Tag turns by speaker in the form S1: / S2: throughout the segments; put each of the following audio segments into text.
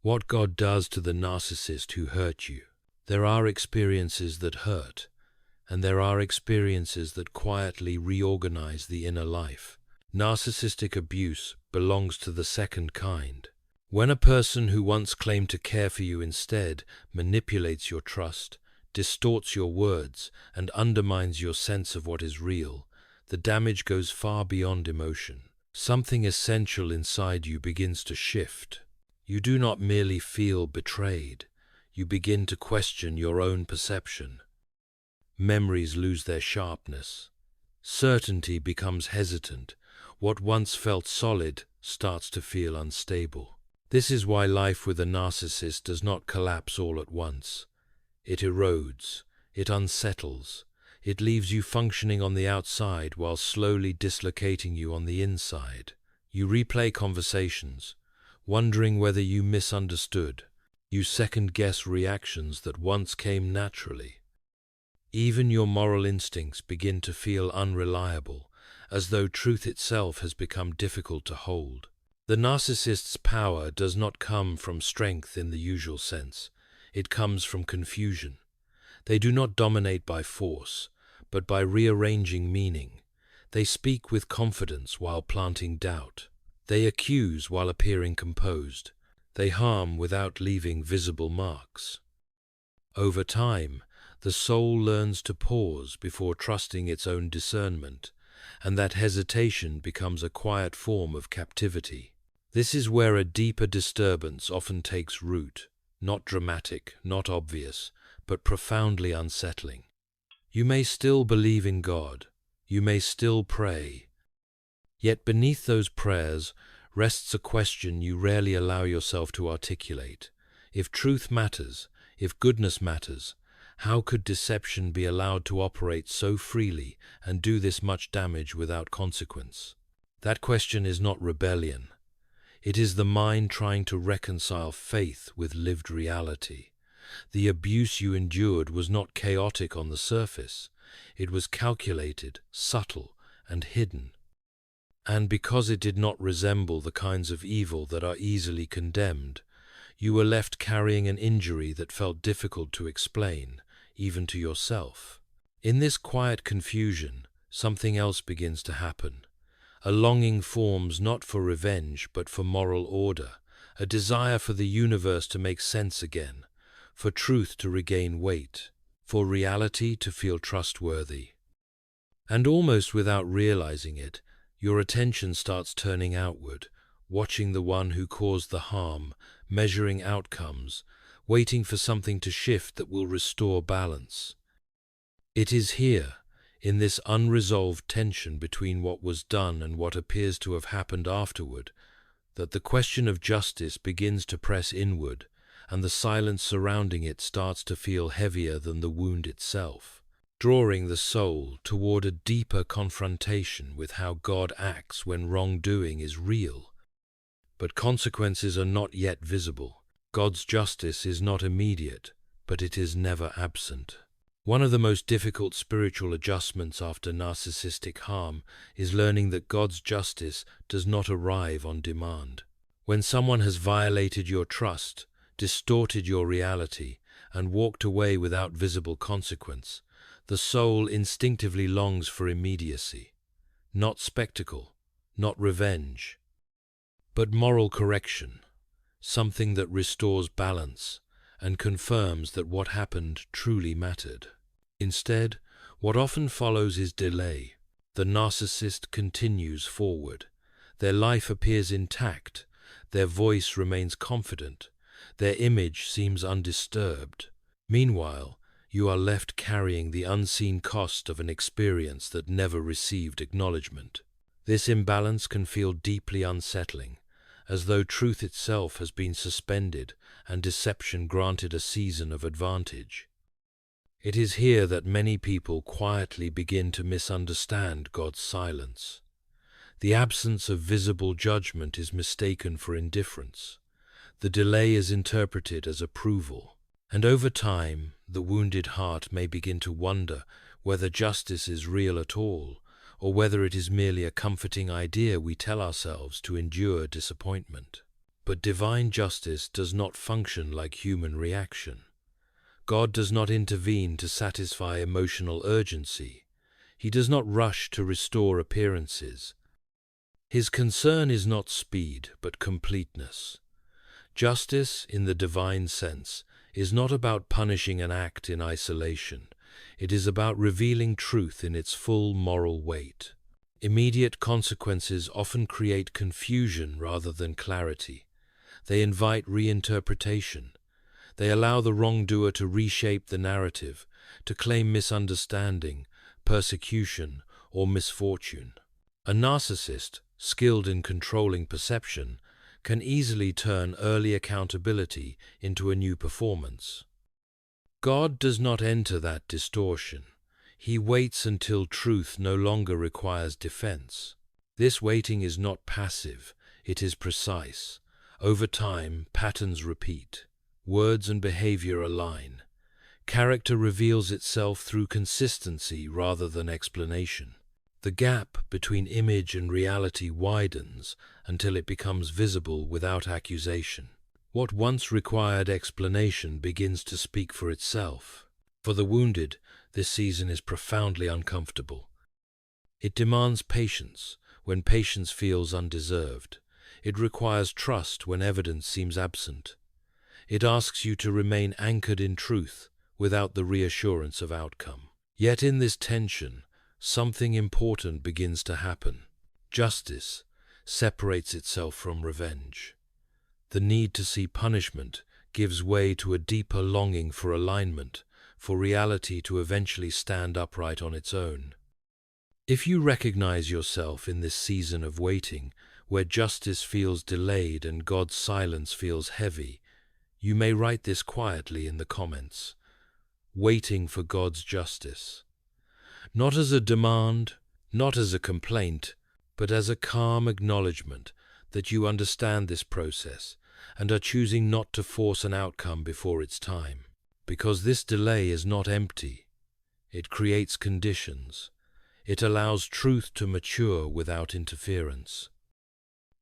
S1: What God does to the narcissist who hurt you. There are experiences that hurt, and there are experiences that quietly reorganize the inner life. Narcissistic abuse belongs to the second kind. When a person who once claimed to care for you instead manipulates your trust, distorts your words, and undermines your sense of what is real, the damage goes far beyond emotion. Something essential inside you begins to shift. You do not merely feel betrayed, you begin to question your own perception. Memories lose their sharpness. Certainty becomes hesitant. What once felt solid starts to feel unstable. This is why life with a narcissist does not collapse all at once. It erodes, it unsettles, it leaves you functioning on the outside while slowly dislocating you on the inside. You replay conversations, wondering whether you misunderstood. You second-guess reactions that once came naturally. Even your moral instincts begin to feel unreliable, as though truth itself has become difficult to hold. The narcissist's power does not come from strength in the usual sense. It comes from confusion. They do not dominate by force, but by rearranging meaning. They speak with confidence while planting doubt. They accuse while appearing composed. They harm without leaving visible marks. Over time, the soul learns to pause before trusting its own discernment, and that hesitation becomes a quiet form of captivity. This is where a deeper disturbance often takes root, not dramatic, not obvious, but profoundly unsettling. You may still believe in God, you may still pray, yet beneath those prayers rests a question you rarely allow yourself to articulate. If truth matters, if goodness matters, how could deception be allowed to operate so freely and do this much damage without consequence? That question is not rebellion. It is the mind trying to reconcile faith with lived reality. The abuse you endured was not chaotic on the surface. It was calculated, subtle, and hidden. And because it did not resemble the kinds of evil that are easily condemned, you were left carrying an injury that felt difficult to explain, even to yourself. In this quiet confusion, something else begins to happen. A longing forms not for revenge, but for moral order, a desire for the universe to make sense again, for truth to regain weight, for reality to feel trustworthy. And almost without realizing it, your attention starts turning outward, watching the one who caused the harm, measuring outcomes, waiting for something to shift that will restore balance. It is here, in this unresolved tension between what was done and what appears to have happened afterward, that the question of justice begins to press inward, and the silence surrounding it starts to feel heavier than the wound itself, drawing the soul toward a deeper confrontation with how God acts when wrongdoing is real. But consequences are not yet visible. God's justice is not immediate, but it is never absent. One of the most difficult spiritual adjustments after narcissistic harm is learning that God's justice does not arrive on demand. When someone has violated your trust, distorted your reality, and walked away without visible consequence, the soul instinctively longs for immediacy. Not spectacle, not revenge, but moral correction, something that restores balance and confirms that what happened truly mattered. Instead, what often follows is delay. The narcissist continues forward. Their life appears intact, their voice remains confident, their image seems undisturbed. Meanwhile, you are left carrying the unseen cost of an experience that never received acknowledgement. This imbalance can feel deeply unsettling, as though truth itself has been suspended and deception granted a season of advantage. It is here that many people quietly begin to misunderstand God's silence. The absence of visible judgment is mistaken for indifference. The delay is interpreted as approval. And over time, the wounded heart may begin to wonder whether justice is real at all, or whether it is merely a comforting idea we tell ourselves to endure disappointment. But divine justice does not function like human reaction. God does not intervene to satisfy emotional urgency. He does not rush to restore appearances. His concern is not speed, but completeness. Justice, in the divine sense, is not about punishing an act in isolation. It is about revealing truth in its full moral weight. Immediate consequences often create confusion rather than clarity. They invite reinterpretation. They allow the wrongdoer to reshape the narrative, to claim misunderstanding, persecution, or misfortune. A narcissist, skilled in controlling perception, can easily turn early accountability into a new performance. God does not enter that distortion. He waits until truth no longer requires defense. This waiting is not passive, it is precise. Over time, patterns repeat. Words and behavior align. Character reveals itself through consistency rather than explanation. The gap between image and reality widens until it becomes visible without accusation. What once required explanation begins to speak for itself. For the wounded, this season is profoundly uncomfortable. It demands patience when patience feels undeserved. It requires trust when evidence seems absent. It asks you to remain anchored in truth without the reassurance of outcome. Yet in this tension, something important begins to happen. Justice separates itself from revenge. The need to see punishment gives way to a deeper longing for alignment, for reality to eventually stand upright on its own. If you recognize yourself in this season of waiting, where justice feels delayed and God's silence feels heavy, you may write this quietly in the comments. Waiting for God's justice. Not as a demand, not as a complaint, but as a calm acknowledgement that you understand this process and are choosing not to force an outcome before its time. Because this delay is not empty. It creates conditions. It allows truth to mature without interference.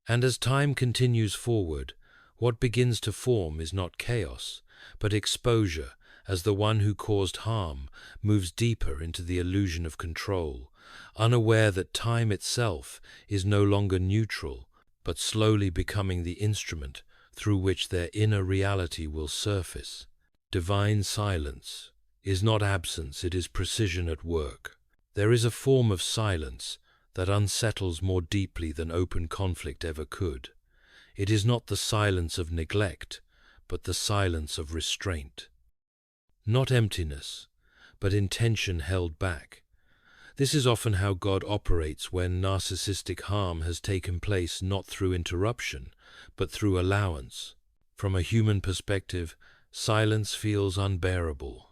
S1: And as time continues forward, what begins to form is not chaos, but exposure, as the one who caused harm moves deeper into the illusion of control, unaware that time itself is no longer neutral, but slowly becoming the instrument through which their inner reality will surface. Divine silence is not absence, it is precision at work. There is a form of silence that unsettles more deeply than open conflict ever could. It is not the silence of neglect, but the silence of restraint. Not emptiness, but intention held back. This is often how God operates when narcissistic harm has taken place not through interruption, but through allowance. From a human perspective, silence feels unbearable.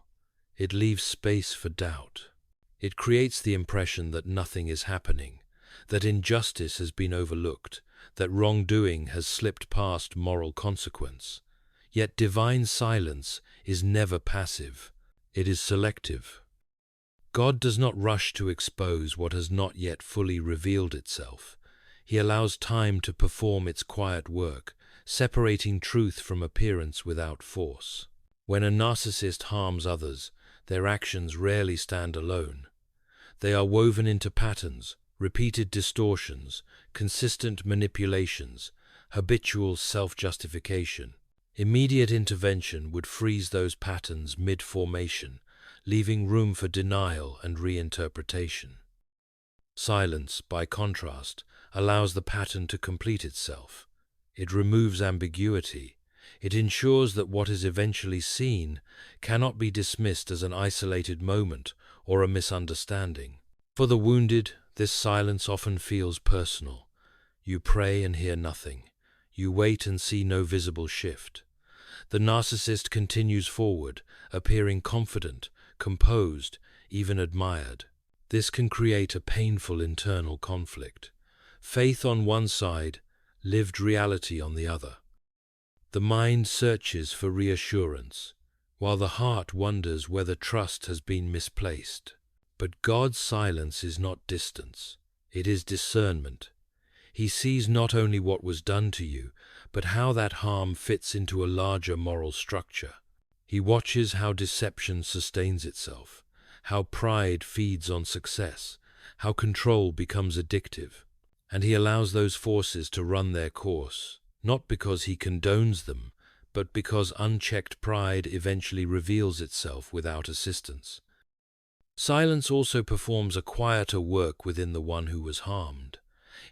S1: It leaves space for doubt. It creates the impression that nothing is happening, that injustice has been overlooked, that wrongdoing has slipped past moral consequence. Yet divine silence is never passive. It is selective. God does not rush to expose what has not yet fully revealed itself. He allows time to perform its quiet work, separating truth from appearance without force. When a narcissist harms others, their actions rarely stand alone. They are woven into patterns, repeated distortions, consistent manipulations, habitual self-justification. Immediate intervention would freeze those patterns mid-formation, leaving room for denial and reinterpretation. Silence, by contrast, allows the pattern to complete itself. It removes ambiguity. It ensures that what is eventually seen cannot be dismissed as an isolated moment or a misunderstanding. For the wounded, this silence often feels personal. You pray and hear nothing. You wait and see no visible shift. The narcissist continues forward, appearing confident, composed, even admired. This can create a painful internal conflict. Faith on one side, lived reality on the other. The mind searches for reassurance, while the heart wonders whether trust has been misplaced. But God's silence is not distance, it is discernment. He sees not only what was done to you, but how that harm fits into a larger moral structure. He watches how deception sustains itself, how pride feeds on success, how control becomes addictive, and he allows those forces to run their course, not because he condones them, but because unchecked pride eventually reveals itself without assistance. Silence also performs a quieter work within the one who was harmed.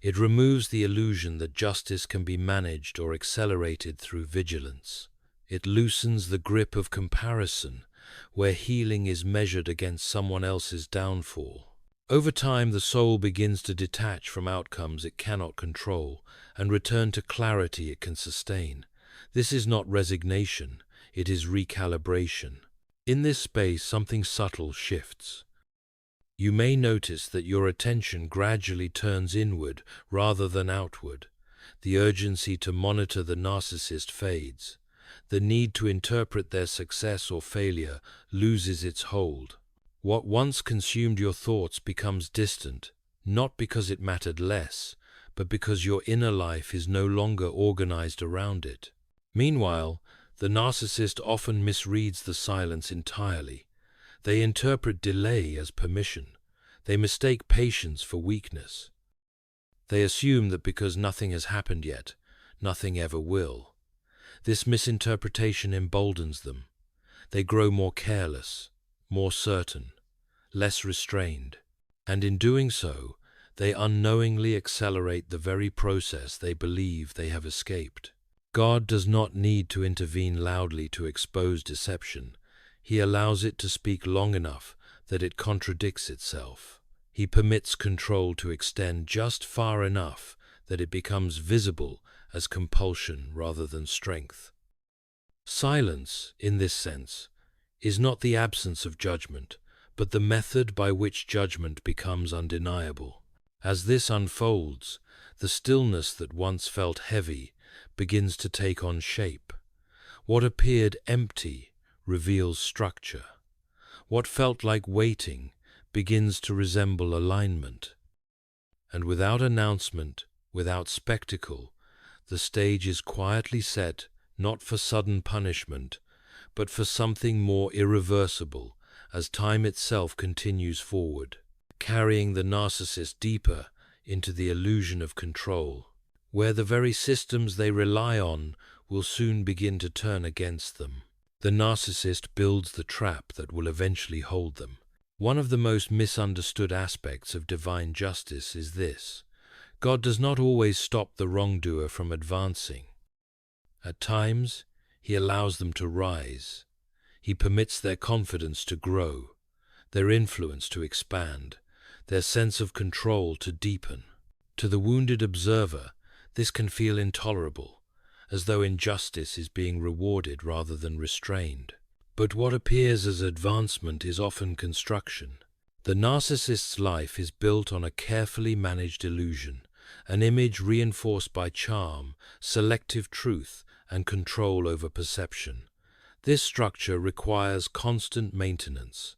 S1: It removes the illusion that justice can be managed or accelerated through vigilance. It loosens the grip of comparison, where healing is measured against someone else's downfall. Over time, the soul begins to detach from outcomes it cannot control and return to clarity it can sustain. This is not resignation, it is recalibration. In this space, something subtle shifts. You may notice that your attention gradually turns inward rather than outward. The urgency to monitor the narcissist fades. The need to interpret their success or failure loses its hold. What once consumed your thoughts becomes distant, not because it mattered less, but because your inner life is no longer organized around it. Meanwhile, the narcissist often misreads the silence entirely. They interpret delay as permission. They mistake patience for weakness. They assume that because nothing has happened yet, nothing ever will. This misinterpretation emboldens them. They grow more careless, more certain, less restrained, and in doing so, they unknowingly accelerate the very process they believe they have escaped. God does not need to intervene loudly to expose deception. He allows it to speak long enough that it contradicts itself. He permits control to extend just far enough that it becomes visible as compulsion rather than strength. Silence, in this sense, is not the absence of judgment, but the method by which judgment becomes undeniable. As this unfolds, the stillness that once felt heavy begins to take on shape. What appeared empty reveals structure. What felt like waiting begins to resemble alignment. And without announcement, without spectacle, the stage is quietly set not for sudden punishment, but for something more irreversible as time itself continues forward, carrying the narcissist deeper into the illusion of control, where the very systems they rely on will soon begin to turn against them. The narcissist builds the trap that will eventually hold them. One of the most misunderstood aspects of divine justice is this: God does not always stop the wrongdoer from advancing. At times, He allows them to rise. He permits their confidence to grow, their influence to expand, their sense of control to deepen. To the wounded observer, this can feel intolerable, as though injustice is being rewarded rather than restrained. But what appears as advancement is often construction. The narcissist's life is built on a carefully managed illusion, an image reinforced by charm, selective truth, and control over perception. This structure requires constant maintenance.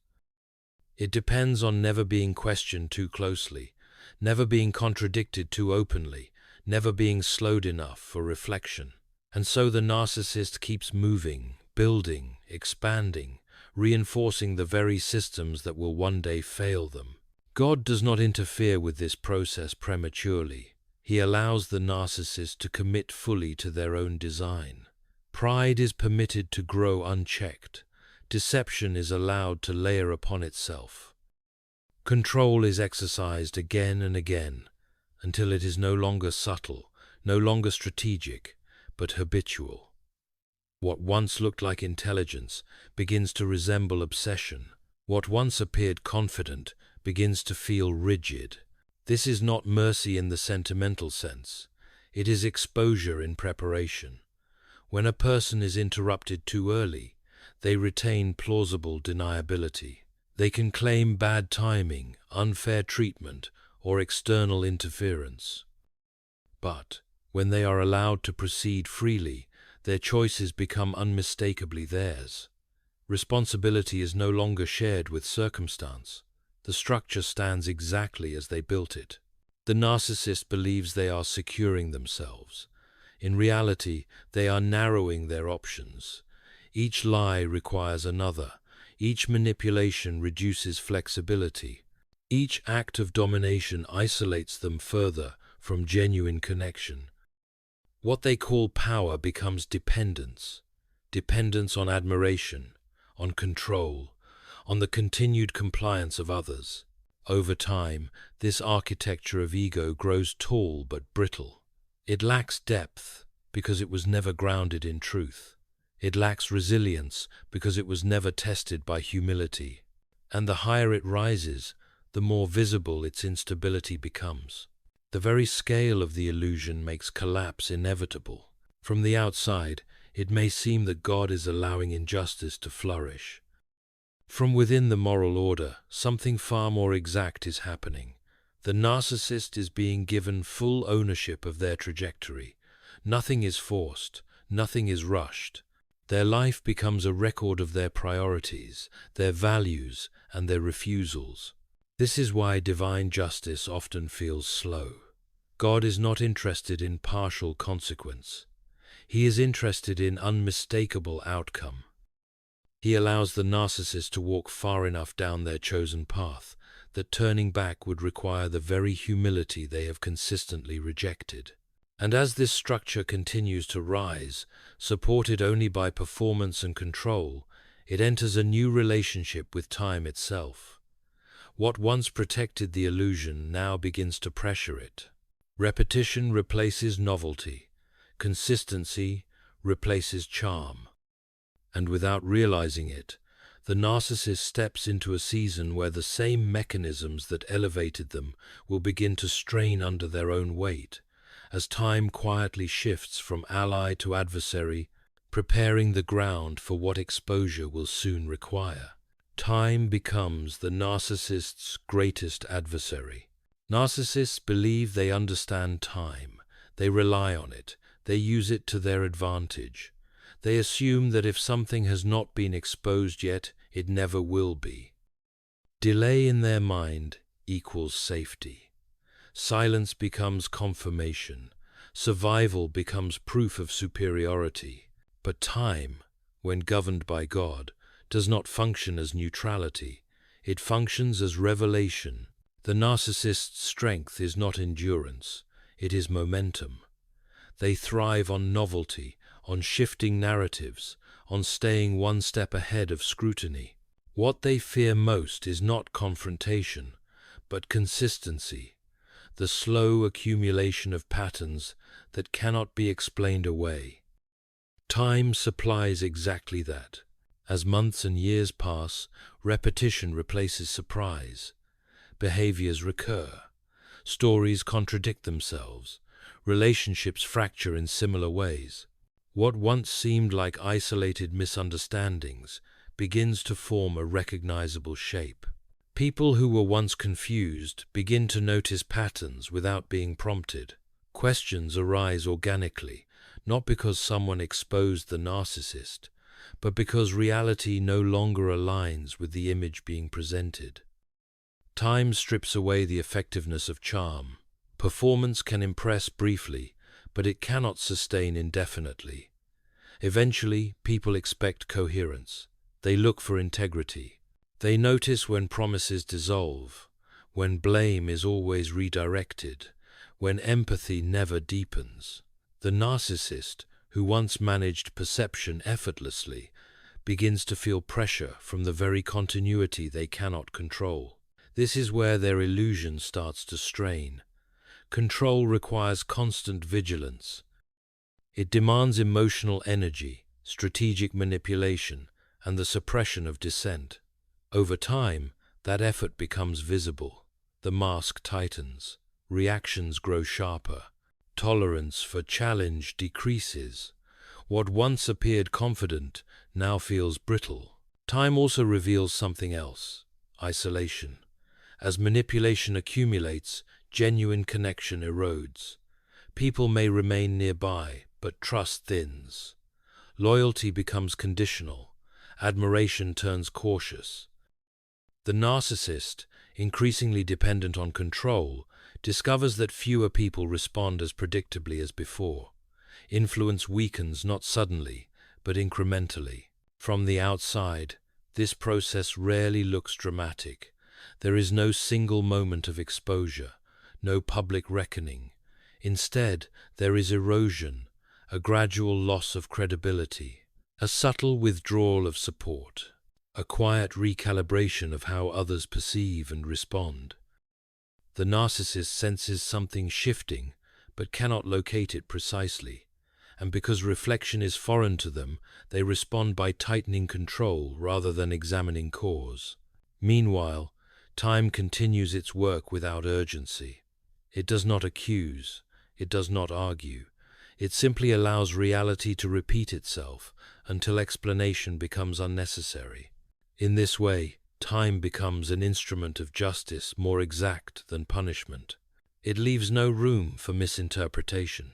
S1: It depends on never being questioned too closely, never being contradicted too openly, never being slowed enough for reflection. And so the narcissist keeps moving, building, expanding, reinforcing the very systems that will one day fail them. God does not interfere with this process prematurely. He allows the narcissist to commit fully to their own design. Pride is permitted to grow unchecked. Deception is allowed to layer upon itself. Control is exercised again and again, until it is no longer subtle, no longer strategic, but habitual. What once looked like intelligence begins to resemble obsession. What once appeared confident begins to feel rigid. This is not mercy in the sentimental sense. It is exposure in preparation. When a person is interrupted too early, they retain plausible deniability. They can claim bad timing, unfair treatment, or external interference. But when they are allowed to proceed freely, their choices become unmistakably theirs. Responsibility is no longer shared with circumstance. The structure stands exactly as they built it. The narcissist believes they are securing themselves. In reality, they are narrowing their options. Each lie requires another. Each manipulation reduces flexibility. Each act of domination isolates them further from genuine connection. What they call power becomes dependence. Dependence on admiration, on control, on the continued compliance of others. Over time, this architecture of ego grows tall but brittle. It lacks depth because it was never grounded in truth. It lacks resilience because it was never tested by humility. And the higher it rises, the more visible its instability becomes. The very scale of the illusion makes collapse inevitable. From the outside, it may seem that God is allowing injustice to flourish. From within the moral order, something far more exact is happening. The narcissist is being given full ownership of their trajectory. Nothing is forced, nothing is rushed. Their life becomes a record of their priorities, their values, and their refusals. This is why divine justice often feels slow. God is not interested in partial consequence. He is interested in unmistakable outcome. He allows the narcissist to walk far enough down their chosen path that turning back would require the very humility they have consistently rejected. And as this structure continues to rise, supported only by performance and control, it enters a new relationship with time itself. What once protected the illusion now begins to pressure it. Repetition replaces novelty. Consistency replaces charm. And without realizing it, the narcissist steps into a season where the same mechanisms that elevated them will begin to strain under their own weight, as time quietly shifts from ally to adversary, preparing the ground for what exposure will soon require. Time becomes the narcissist's greatest adversary. Narcissists believe they understand time. They rely on it. They use it to their advantage. They assume that if something has not been exposed yet, it never will be. Delay in their mind equals safety. Silence becomes confirmation. Survival becomes proof of superiority. But time, when governed by God, does not function as neutrality. It functions as revelation. The narcissist's strength is not endurance. It is momentum. They thrive on novelty, on shifting narratives, on staying one step ahead of scrutiny. What they fear most is not confrontation, but consistency, the slow accumulation of patterns that cannot be explained away. Time supplies exactly that. As months and years pass, repetition replaces surprise. Behaviors recur. Stories contradict themselves. Relationships fracture in similar ways. What once seemed like isolated misunderstandings begins to form a recognizable shape. People who were once confused begin to notice patterns without being prompted. Questions arise organically, not because someone exposed the narcissist, but because reality no longer aligns with the image being presented. Time strips away the effectiveness of charm. Performance can impress briefly, but it cannot sustain indefinitely. Eventually, people expect coherence. They look for integrity. They notice when promises dissolve, when blame is always redirected, when empathy never deepens. The narcissist, who once managed perception effortlessly, begins to feel pressure from the very continuity they cannot control. This is where their illusion starts to strain. Control requires constant vigilance. It demands emotional energy, strategic manipulation, and the suppression of dissent. Over time, that effort becomes visible. The mask tightens. Reactions grow sharper. Tolerance for challenge decreases. What once appeared confident now feels brittle. Time also reveals something else: isolation. As manipulation accumulates, genuine connection erodes. People may remain nearby, but trust thins. Loyalty becomes conditional. Admiration turns cautious. The narcissist, increasingly dependent on control, discovers that fewer people respond as predictably as before. Influence weakens not suddenly, but incrementally. From the outside, this process rarely looks dramatic. There is no single moment of exposure, no public reckoning. Instead, there is erosion, a gradual loss of credibility, a subtle withdrawal of support, a quiet recalibration of how others perceive and respond. The narcissist senses something shifting, but cannot locate it precisely. And because reflection is foreign to them, they respond by tightening control rather than examining cause. Meanwhile, time continues its work without urgency. It does not accuse, it does not argue. It simply allows reality to repeat itself until explanation becomes unnecessary. In this way, time becomes an instrument of justice more exact than punishment. It leaves no room for misinterpretation.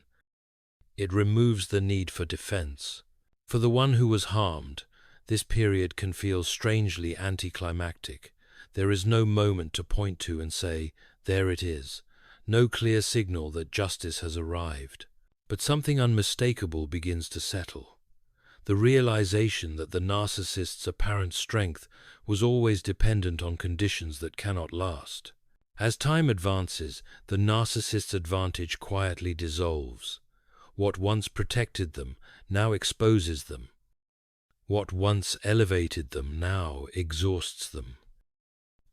S1: It removes the need for defense. For the one who was harmed, this period can feel strangely anticlimactic. There is no moment to point to and say, "There it is," no clear signal that justice has arrived. But something unmistakable begins to settle. The realization that the narcissist's apparent strength was always dependent on conditions that cannot last. As time advances, the narcissist's advantage quietly dissolves. What once protected them now exposes them. What once elevated them now exhausts them.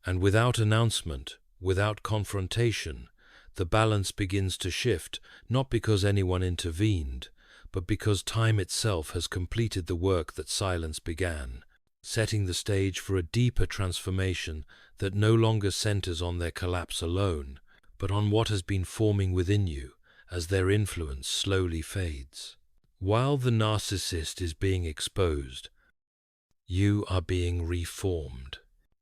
S1: And without announcement, without confrontation, the balance begins to shift, not because anyone intervened, but because time itself has completed the work that silence began, setting the stage for a deeper transformation that no longer centers on their collapse alone, but on what has been forming within you as their influence slowly fades. While the narcissist is being exposed, you are being reformed.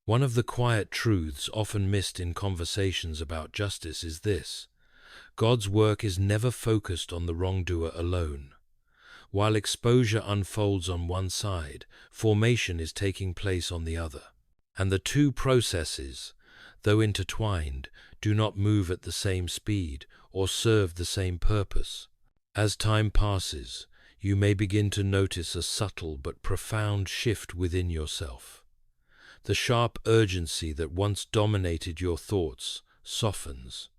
S1: One of the quiet truths often missed in conversations about justice is this: God's work is never focused on the wrongdoer alone. While exposure unfolds on one side, formation is taking place on the other. And the two processes, though intertwined, do not move at the same speed or serve the same purpose. As time passes, you may begin to notice a subtle but profound shift within yourself. The sharp urgency that once dominated your thoughts softens.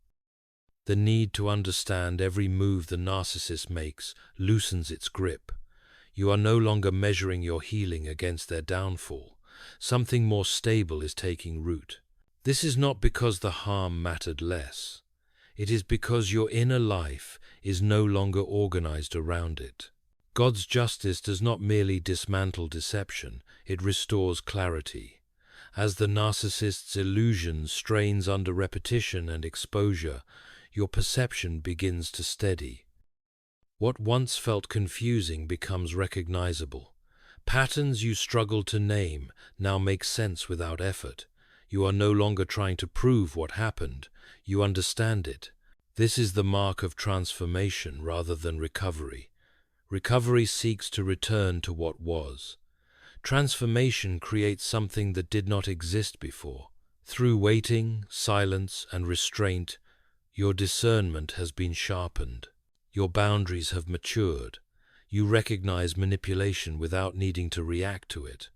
S1: The need to understand every move the narcissist makes loosens its grip. You are no longer measuring your healing against their downfall. Something more stable is taking root. This is not because the harm mattered less. It is because your inner life is no longer organized around it. God's justice does not merely dismantle deception, it restores clarity. As the narcissist's illusion strains under repetition and exposure, your perception begins to steady. What once felt confusing becomes recognizable. Patterns you struggled to name now make sense without effort. You are no longer trying to prove what happened, you understand it. This is the mark of transformation rather than recovery. Recovery seeks to return to what was. Transformation creates something that did not exist before. Through waiting, silence, and restraint, your discernment has been sharpened. Your boundaries have matured. You recognize manipulation without needing to react to it.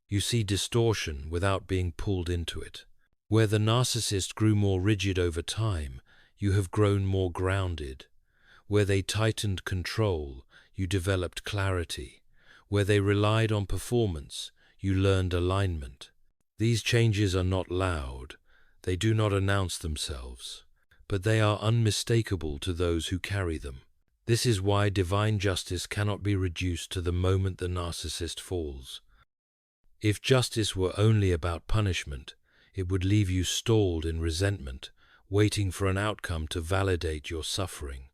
S1: You see distortion without being pulled into it. Where the narcissist grew more rigid over time, you have grown more grounded. Where they tightened control, you developed clarity. Where they relied on performance, you learned alignment. These changes are not loud. They do not announce themselves, but they are unmistakable to those who carry them. This is why divine justice cannot be reduced to the moment the narcissist falls. If justice were only about punishment, it would leave you stalled in resentment, waiting for an outcome to validate your suffering.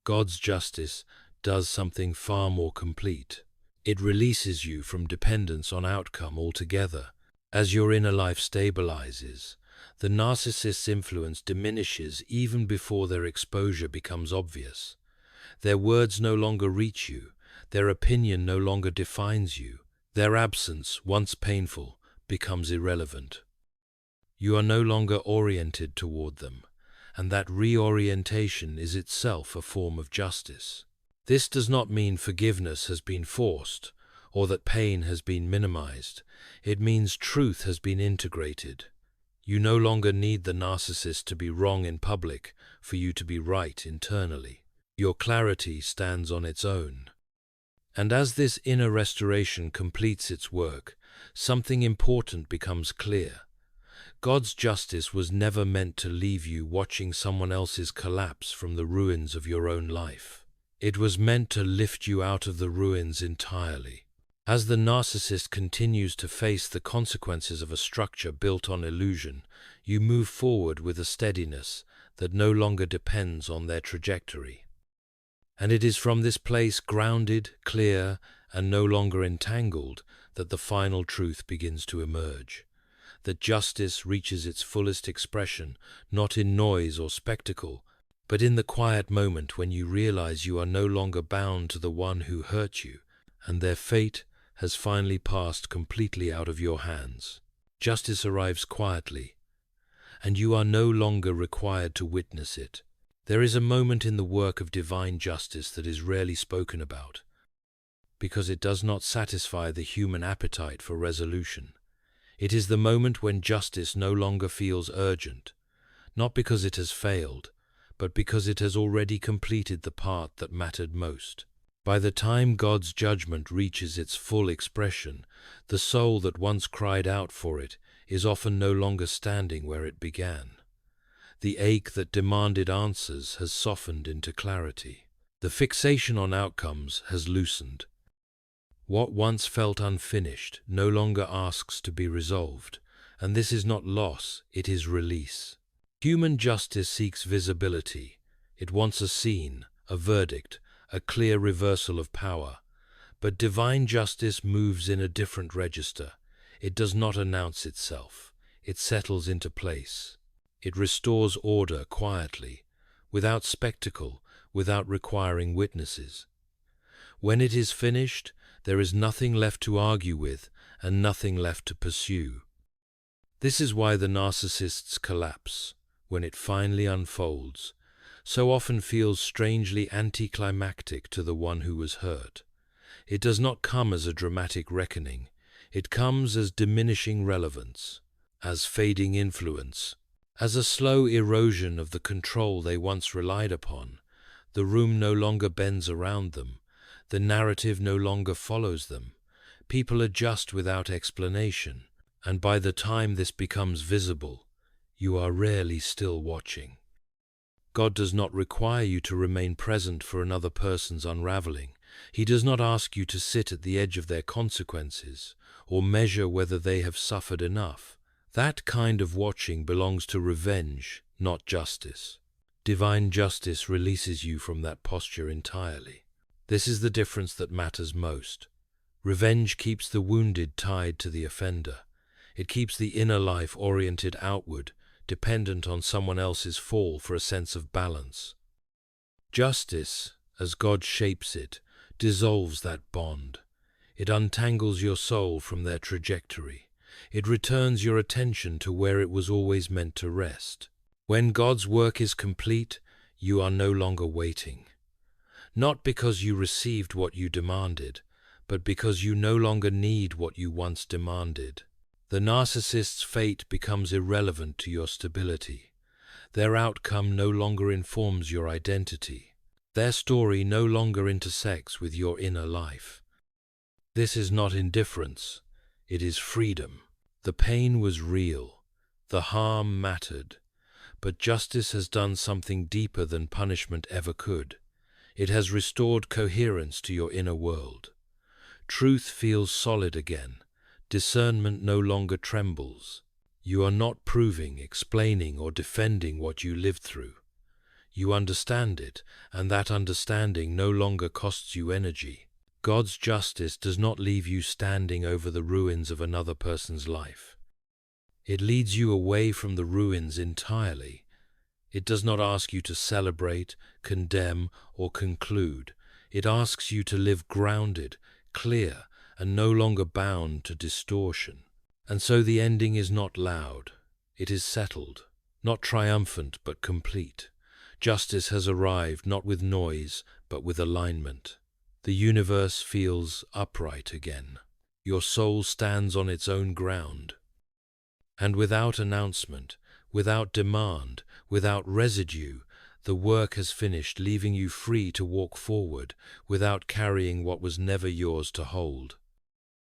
S1: God's justice does something far more complete. It releases you from dependence on outcome altogether. As your inner life stabilizes, the narcissist's influence diminishes even before their exposure becomes obvious. Their words no longer reach you, their opinion no longer defines you, their absence, once painful, becomes irrelevant. You are no longer oriented toward them, and that reorientation is itself a form of justice. This does not mean forgiveness has been forced, or that pain has been minimized. It means truth has been integrated. You no longer need the narcissist to be wrong in public for you to be right internally. Your clarity stands on its own. And as this inner restoration completes its work, something important becomes clear. God's justice was never meant to leave you watching someone else's collapse from the ruins of your own life. It was meant to lift you out of the ruins entirely. As the narcissist continues to face the consequences of a structure built on illusion, you move forward with a steadiness that no longer depends on their trajectory. And it is from this place, grounded, clear, and no longer entangled, that the final truth begins to emerge. That justice reaches its fullest expression, not in noise or spectacle, but in the quiet moment when you realize you are no longer bound to the one who hurt you, and their fate has finally passed completely out of your hands. Justice arrives quietly, and you are no longer required to witness it. There is a moment in the work of divine justice that is rarely spoken about, because it does not satisfy the human appetite for resolution. It is the moment when justice no longer feels urgent, not because it has failed, but because it has already completed the part that mattered most. By the time God's judgment reaches its full expression, the soul that once cried out for it is often no longer standing where it began. The ache that demanded answers has softened into clarity. The fixation on outcomes has loosened. What once felt unfinished no longer asks to be resolved, and this is not loss, it is release. Human justice seeks visibility. It wants a scene, a verdict, a clear reversal of power. But divine justice moves in a different register. It does not announce itself. It settles into place. It restores order quietly, without spectacle, without requiring witnesses. When it is finished, there is nothing left to argue with and nothing left to pursue. This is why the narcissist's collapse, when it finally unfolds, so often feels strangely anticlimactic to the one who was hurt. It does not come as a dramatic reckoning. It comes as diminishing relevance, as fading influence, as a slow erosion of the control they once relied upon. The room no longer bends around them. The narrative no longer follows them. People adjust without explanation, and by the time this becomes visible, you are rarely still watching. God does not require you to remain present for another person's unraveling. He does not ask you to sit at the edge of their consequences or measure whether they have suffered enough. That kind of watching belongs to revenge, not justice. Divine justice releases you from that posture entirely. This is the difference that matters most. Revenge keeps the wounded tied to the offender. It keeps the inner life oriented outward, dependent on someone else's fall for a sense of balance. Justice, as God shapes it, dissolves that bond. It untangles your soul from their trajectory. It returns your attention to where it was always meant to rest. When God's work is complete, you are no longer waiting. Not because you received what you demanded, but because you no longer need what you once demanded. The narcissist's fate becomes irrelevant to your stability. Their outcome no longer informs your identity. Their story no longer intersects with your inner life. This is not indifference, it is freedom. The pain was real, the harm mattered, but justice has done something deeper than punishment ever could. It has restored coherence to your inner world. Truth feels solid again. Discernment no longer trembles. You are not proving, explaining, or defending what you lived through. You understand it, and that understanding no longer costs you energy. God's justice does not leave you standing over the ruins of another person's life. It leads you away from the ruins entirely. It does not ask you to celebrate, condemn, or conclude. It asks you to live grounded, clear, and no longer bound to distortion. And so the ending is not loud. It is settled, not triumphant but complete. Justice has arrived not with noise but with alignment. The universe feels upright again. Your soul stands on its own ground. And without announcement, without demand, without residue, the work has finished, leaving you free to walk forward without carrying what was never yours to hold.